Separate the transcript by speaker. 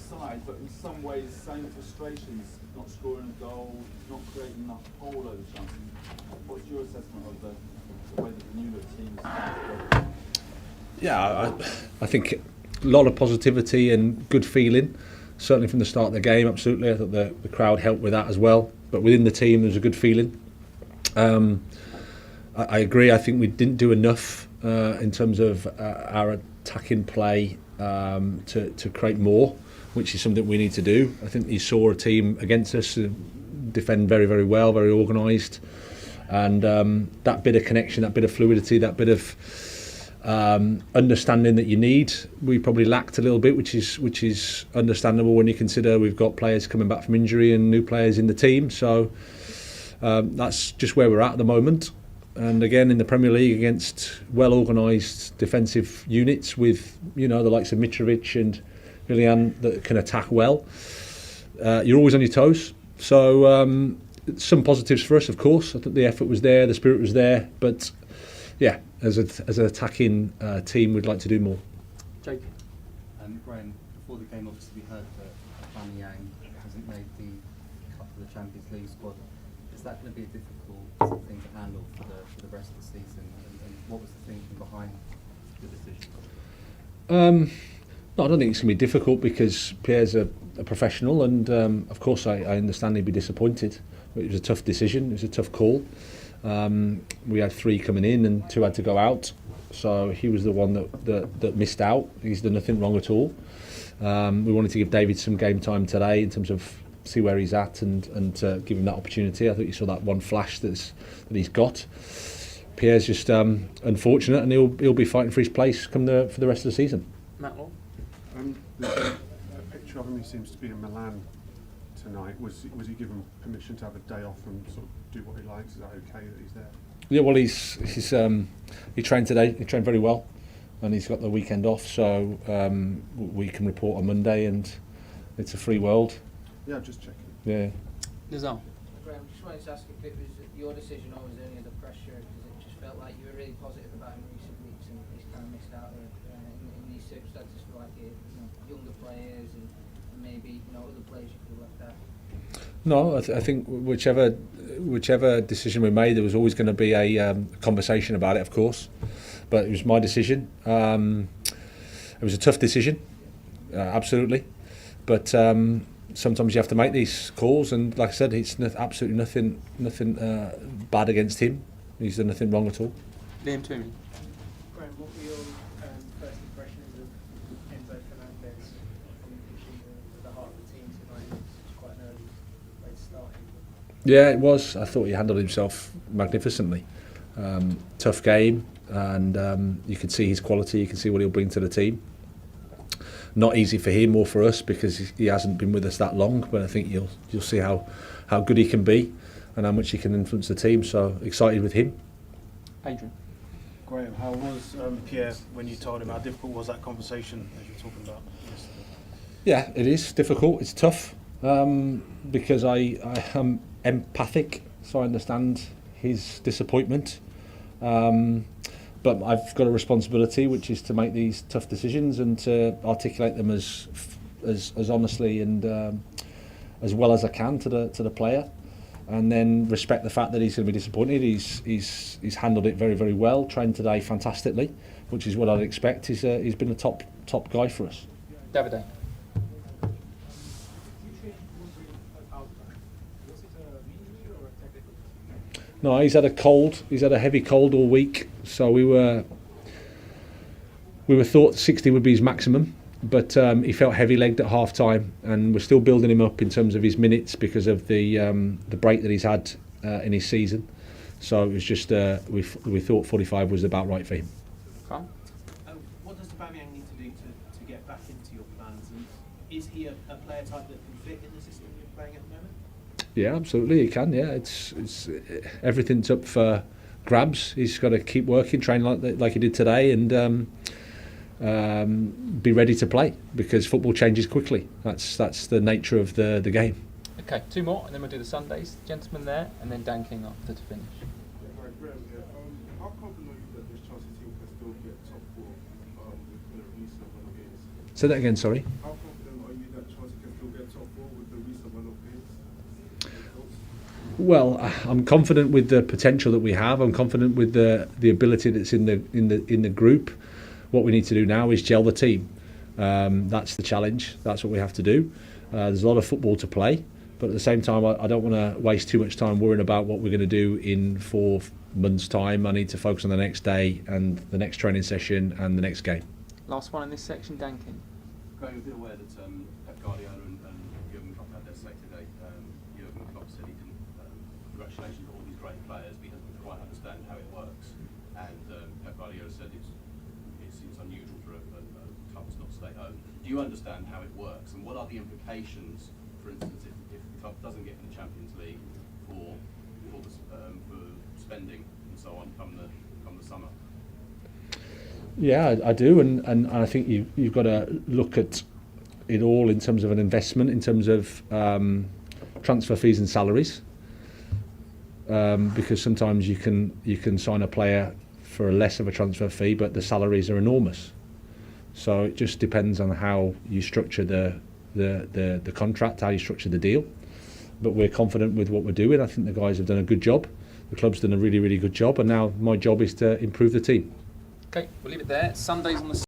Speaker 1: side, but in some ways, same frustrations, not scoring a goal, not creating enough goal over chances. What's your assessment of the way that the New York team is started?
Speaker 2: Yeah, I think a lot of positivity and good feeling, certainly from the start of the game, absolutely. I thought the crowd helped with that as well. But within the team, there was a good feeling. I agree, I think we didn't do enough in terms of our attacking play to create more, which is something we need to do. I think you saw a team against us defend very, very well, very organised. And that bit of connection, that bit of fluidity, that bit of understanding that you need, we probably lacked a little bit, which is understandable when you consider we've got players coming back from injury and new players in the team. So that's just where we're at the moment. And again, in the Premier League, against well-organised defensive units with, you know, the likes of Mitrovic and Willian that can attack well, you're always on your toes. So some positives for us, of course. I think the effort was there, the spirit was there, but yeah, as an attacking team, we'd like to do more.
Speaker 3: Jake?
Speaker 4: Graham, before the game, obviously we heard that Aubameyang hasn't made the cut for the Champions League squad. Is that going to be a difficult thing to handle for the rest of the season? And what was the thinking behind the decision?
Speaker 2: No, I don't think it's going to be difficult because Pierre's a professional, and of course I understand he'd be disappointed. It was a tough decision, it was a tough call. We had 3 coming in and 2 had to go out, so he was the one that missed out. He's done nothing wrong at all. We wanted to give David some game time today in terms of see where he's at and give him that opportunity. I think you saw that one flash that he's got. Pierre's just unfortunate, and he'll be fighting for his place for the rest of the season.
Speaker 3: Matt Law?
Speaker 5: There's a picture of him. He seems to be in Milan tonight. Was he given permission to have a day off and sort of do what he likes? Is that okay that he's there?
Speaker 2: Yeah, well, he trained today. He trained very well, and he's got the weekend off, so we can report on Monday, and it's a free world.
Speaker 5: Yeah, just checking.
Speaker 2: Yeah.
Speaker 3: Nizam?
Speaker 6: Graham, just wanted to ask if it was your decision or was there any other pressure, because it just felt like you were really positive about him in recent weeks and he's kind of missed out in these circumstances for like younger players and maybe other players you could have left out.
Speaker 2: No, I think whichever decision we made, there was always going to be a conversation about it, of course. But it was my decision. It was a tough decision, absolutely. But sometimes you have to make these calls, and like I said, it's absolutely nothing bad against him. He's done nothing wrong at all.
Speaker 3: Liam Toomey?
Speaker 7: Graham, what were your first impressions of Enzo Fernandez from the heart of the team tonight? It was quite an early late start.
Speaker 2: Yeah, it was. I thought he handled himself magnificently. Tough game, and you can see his quality. You can see what he'll bring to the team. Not easy for him or for us because he hasn't been with us that long. But I think you'll see how good he can be and how much he can influence the team. So excited with him.
Speaker 3: Adrian?
Speaker 7: Graham, how was Pierre when you told him? How difficult was that conversation as you were talking about yesterday?
Speaker 2: Yeah, it is difficult. It's tough because I am empathic, so I understand his disappointment. But I've got a responsibility, which is to make these tough decisions and to articulate them as honestly and as well as I can to the player, and then respect the fact that he's going to be disappointed. He's handled it very, very well. Trained today fantastically, which is what I'd expect. He's been a top guy for us.
Speaker 3: Davide?
Speaker 2: No, he's had a cold. He's had a heavy cold all week. So we were thought 60 would be his maximum, but he felt heavy-legged at half-time, and we're still building him up in terms of his minutes because of the break that he's had in his season. So it was just we thought 45 was about right for him.
Speaker 3: Carl?
Speaker 8: What does Aubameyang need to do to get back into your plans? And is he a player type that can fit in the system you're playing at the moment?
Speaker 2: Yeah, absolutely, he can. Yeah, it's everything's up for grabs. He's got to keep working, train like he did today, and be ready to play because football changes quickly. That's the nature of the game.
Speaker 3: Okay, 2 more, and then we'll do the Sundays. Gentleman there, and then Dan King after to finish.
Speaker 5: How confident are you that this Chelsea team can still get top 4 with the recent games?
Speaker 2: Say that again, sorry.
Speaker 5: How confident are you that Chelsea
Speaker 2: Well, I'm confident with the potential that we have. I'm confident with the ability that's in the group. What we need to do now is gel the team. That's the challenge. That's what we have to do. There's a lot of football to play, but at the same time, I don't want to waste too much time worrying about what we're going to do in 4 months' time. I need to focus on the next day and the next training session and the next game.
Speaker 3: Last one in this section, Dan King.
Speaker 9: Graham, you've been aware that Pep Guardiola and Jurgen Klopp had their say today. Jurgen Klopp said he didn't, congratulations to all these great players, but he doesn't quite understand how it works. And Pep Guardiola said it seems unusual for a club to not stay home. Do you understand how it works, and what are the implications, for instance, if the club doesn't get in the Champions League for spending and so on come the summer?
Speaker 2: Yeah, I do, and I think you've got to look at it all in terms of an investment, in terms of transfer fees and salaries, because sometimes you can sign a player for less of a transfer fee, but the salaries are enormous. So it just depends on how you structure the contract, how you structure the deal. But we're confident with what we're doing. I think the guys have done a good job. The club's done a really, really good job, and now my job is to improve the team.
Speaker 3: Okay, we'll leave it there. Sundays on the